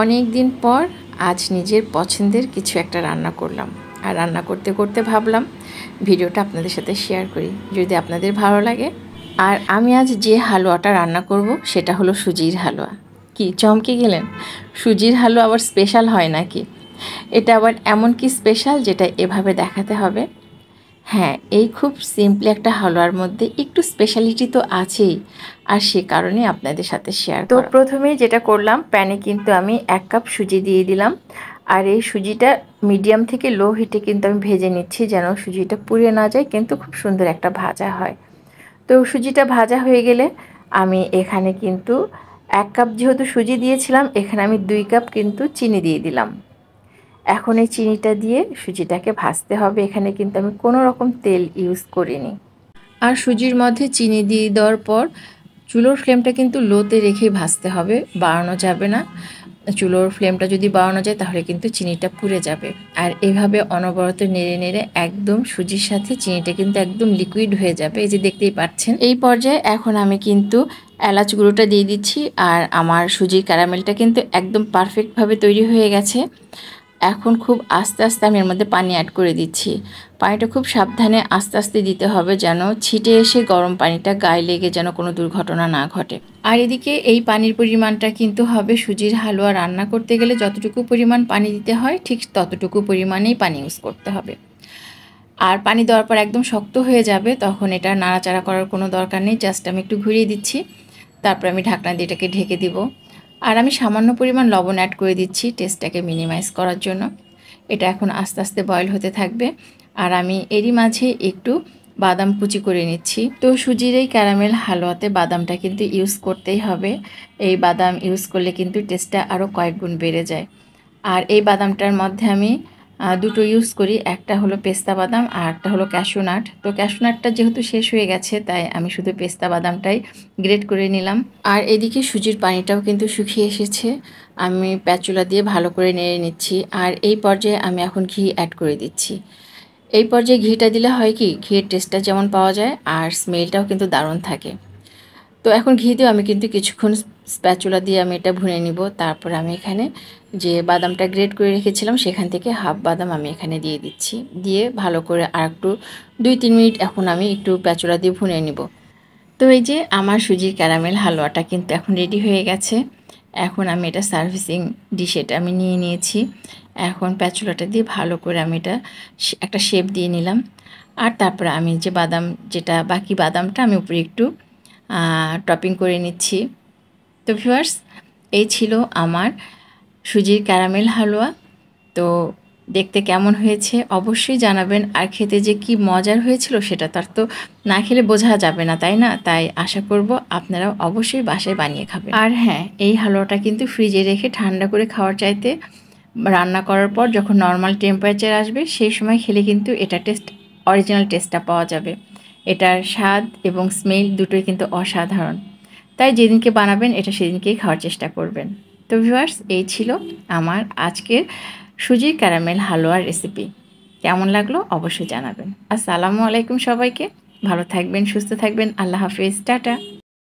অনেক দিন পর আজ নিজের পছন্দের কিছু একটা রান্না করলাম। আর রান্না করতে করতে ভাবলাম ভিডিওটা আপনাদের সাথে শেয়ার করি, যদি আপনাদের ভালো লাগে। আর আমি আজ যে হালুয়াটা রান্না করব সেটা হলো সুজির হালুয়া। কি চমকে গেলেন? সুজির হালুয়া আবার স্পেশাল হয় নাকি? এটা আবার এমন কি স্পেশাল যেটা এভাবে দেখাতে হবে? হ্যাঁ, এই খুব সিম্পলি একটা হালুয়ার মধ্যে একটু স্পেশালিটি তো আছেই, আর সে কারণে আপনাদের সাথে শেয়ার করা। তো প্রথমেই যেটা করলাম, প্যানে কিন্তু আমি 1 কাপ সুজি দিয়ে দিলাম। আর এই সুজিটা মিডিয়াম থেকে লো হিটে কিন্তু আমি ভেজে নিচ্ছি, যেন সুজিটা পুড়ে না যায়, কিন্তু খুব সুন্দর একটা ভাজা হয়। তো সুজিটা ভাজা হয়ে গেলে আমি এখানে কিন্তু 1 কাপ যেহেতু সুজি দিয়েছিলাম, এখানে আমি 2 কাপ কিন্তু চিনি দিয়ে দিলাম। এখন এই চিনিটা দিয়ে সুজিটাকে ভাজতে হবে। এখানে কিন্তু আমি কোনো রকম তেল ইউজ করিনি। আর সুজির মধ্যে চিনি দিয়ে দেওয়ার পর চুলোর ফ্লেমটা কিন্তু লোতে রেখেই ভাজতে হবে, বাড়ানো যাবে না। চুলোর ফ্লেমটা যদি বাড়ানো যায় তাহলে কিন্তু চিনিটা পুড়ে যাবে। আর এভাবে অনবরত নেড়ে নেড়ে একদম সুজির সাথে চিনিটা কিন্তু একদম লিকুইড হয়ে যাবে, এই যে দেখতেই পাচ্ছেন। এই পর্যায়ে এখন আমি কিন্তু এলাচ গুঁড়োটা দিয়ে দিচ্ছি। আর আমার সুজির ক্যারামেলটা কিন্তু একদম পারফেক্টভাবে তৈরি হয়ে গেছে। এখন খুব আস্তে আস্তে আমি এর মধ্যে পানি অ্যাড করে দিচ্ছি। পানিটা খুব সাবধানে আস্তে আস্তে দিতে হবে, যেন ছিটে এসে গরম পানিটা গায়ে লেগে যেন কোনো দুর্ঘটনা না ঘটে। আর এদিকে এই পানির পরিমাণটা কিন্তু হবে সুজির হালুয়া রান্না করতে গেলে যতটুকু পরিমাণ পানি দিতে হয় ঠিক ততটুকু পরিমাণেই পানি ইউজ করতে হবে। আর পানি দেওয়ার পর একদম শক্ত হয়ে যাবে, তখন এটা নাড়াচাড়া করার কোনো দরকার নেই, জাস্ট আমি একটু ঘুরিয়ে দিচ্ছি। তারপর আমি ঢাকনা দিয়ে এটাকে ঢেকে দিব। আর আমি সামান্য পরিমাণ লবণ অ্যাড করে দিচ্ছি টেস্টটাকে মিনিমাইজ করার জন্য। এটা এখন আস্তে আস্তে বয়েল হতে থাকবে। আর আমি এরই মাঝে একটু বাদাম কুচি করে নিচ্ছি। তো সুজির এই ক্যারামেল হালুয়াতে বাদামটা কিন্তু ইউজ করতেই হবে। এই বাদাম ইউজ করলে কিন্তু টেস্টটা আরও কয়েক গুণ বেড়ে যায়। আর এই বাদামটার মধ্যে আমি দুটো ইউজ করি, একটা হলো পেস্তা বাদাম আর একটা হলো ক্যাশু নাট। তো ক্যাশু নাটটা যেহেতু শেষ হয়ে গেছে তাই আমি শুধু পেস্তা বাদামটাই গ্রেট করে নিলাম। আর এদিকে সুজির পানিটাও কিন্তু শুকিয়ে এসেছে, আমি প্যাচুলা দিয়ে ভালো করে নেড়ে নিচ্ছি। আর এই পর্যায়ে আমি এখন ঘি অ্যাড করে দিচ্ছি। এই পর্যায়ে ঘিটা দিলে হয় কি, ঘিয়ের টেস্টটা যেমন পাওয়া যায় আর স্মেলটাও কিন্তু দারুণ থাকে। তো এখন ঘি দিয়ে আমি কিন্তু কিছুক্ষণ স্প্যাচুলা দিয়ে আমি এটা ভুনে নিব। তারপর আমি এখানে যে বাদামটা গ্রেট করে রেখেছিলাম সেখান থেকে হাফ বাদাম আমি এখানে দিয়ে দিচ্ছি। দিয়ে ভালো করে আর একটু 2-3 মিনিট এখন আমি একটু প্যাচুলা দিয়ে ভুনে নিব। তো এই যে আমার সুজির ক্যারামেল হালুয়াটা কিন্তু এখন রেডি হয়ে গেছে। এখন আমি এটা সার্ভিসিং ডিশে এটা আমি নিয়ে নিয়েছি। এখন প্যাচুলাটা দিয়ে ভালো করে আমি এটা একটা শেপ দিয়ে নিলাম। আর তারপরে আমি যে বাদাম, যেটা বাকি বাদামটা আমি উপরে একটু টপিং করে নিচ্ছি। তো ভিউয়ার্স, এই ছিল আমার সুজির ক্যারামেল হালুয়া। তো দেখতে কেমন হয়েছে অবশ্যই জানাবেন। আর খেতে যে কি মজার হয়েছিল সেটা তার তো না খেলে বোঝা যাবে না, তাই না? তাই আশা করব আপনারাও অবশ্যই বাসায় বানিয়ে খাবেন। আর হ্যাঁ, এই হালুয়াটা কিন্তু ফ্রিজে রেখে ঠান্ডা করে খাওয়ার চাইতে রান্না করার পর যখন নর্মাল টেম্পারেচার আসবে সেই সময় খেলে কিন্তু এটা অরিজিনাল টেস্টটা পাওয়া যাবে। এটার স্বাদ এবং স্মেল দুটোই কিন্তু অসাধারণ। তাই যেদিনকে বানাবেন এটা সেদিনকেই খাওয়ার চেষ্টা করবেন। তো ভিউয়ার্স, এই ছিল আমার আজকের সুজির ক্যারামেল হালুয়ার রেসিপি। কেমন লাগলো অবশ্যই জানাবেন। আসসালামু আলাইকুম সবাইকে। ভালো থাকবেন, সুস্থ থাকবেন। আল্লাহ হাফেজ, টাটা।